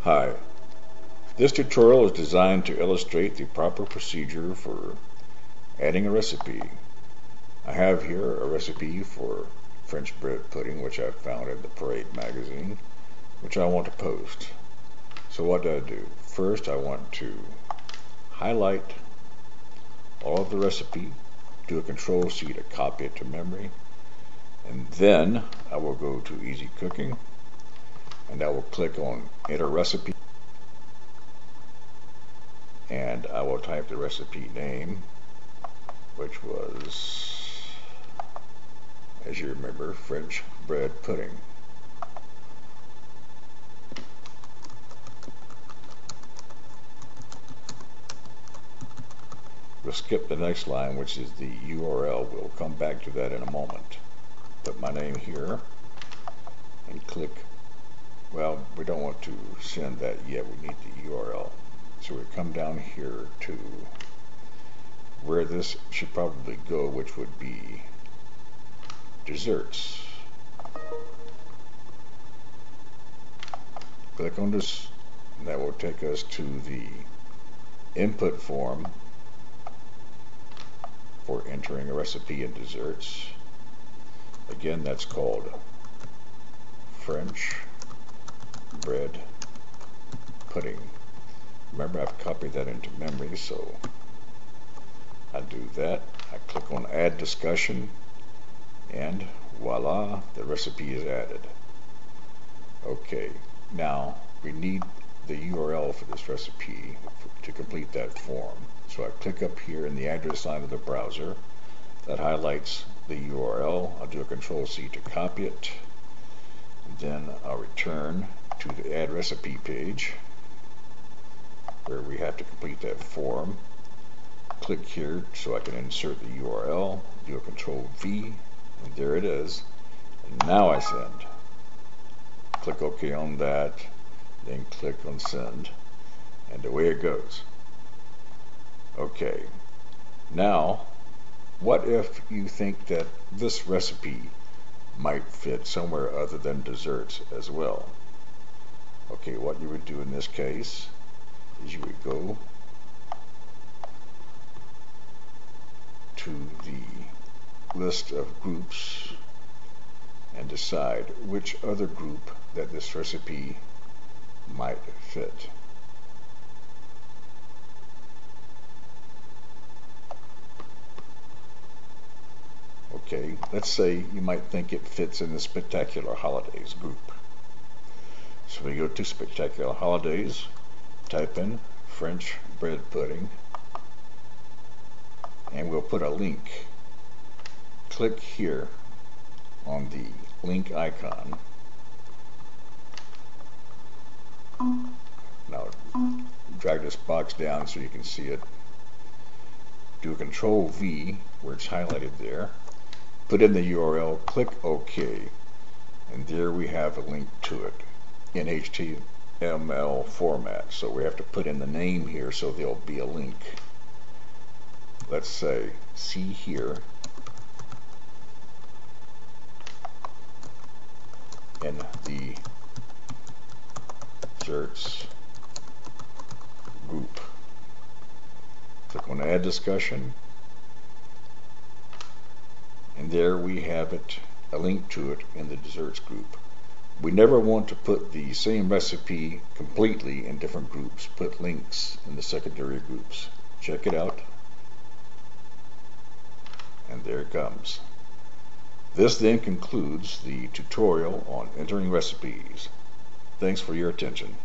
Hi, this tutorial is designed to illustrate the proper procedure for adding a recipe. I have here a recipe for French bread pudding which I found in the Parade magazine, which I want to post. So what do? First I want to highlight all of the recipe, do a Control-C to copy it to memory, and then I will go to Easy Cooking and I will click on Enter Recipe, and I will type the recipe name, which was, as you remember, French bread pudding. We'll skip the next line, which is the URL. We'll come back to that in a moment. Put my name here and click. Well, we don't want to send that yet. We need the URL. So we come down here to where this should probably go, which would be desserts. Click on this, and that will take us to the input form for entering a recipe in desserts. Again, that's called French bread pudding. Remember, I've copied that into memory, so I do that. I click on Add Discussion, and voila, the recipe is added. Okay, now we need the URL for this recipe to complete that form. So I click up here in the address line of the browser. That highlights the URL. I'll do a Control-C to copy it. And then I'll return to the Add Recipe page, where we have to complete that form. Click here so I can insert the URL, do a Control-V, and there it is. And now I send. Click OK on that, then click on Send, and away it goes. Okay, now what if you think that this recipe might fit somewhere other than desserts as well? Okay, what you would do in this case is you would go to the list of groups and decide which other group that this recipe might fit. Okay, let's say you might think it fits in the Spectacular Holidays group. So we go to Spectacular Holidays, type in French bread pudding, and we'll put a link. Click here on the link icon. Now drag this box down so you can see it. Do a Control-V where it's highlighted there. Put in the URL, click OK, and there we have a link to it in HTML format. So we have to put in the name here so there'll be a link. Let's say, see here in the desserts group. Click on Add Discussion, and there we have it, a link to it in the desserts group. We never want to put the same recipe completely in different groups. Put links in the secondary groups. Check it out. And there it comes. This then concludes the tutorial on entering recipes. Thanks for your attention.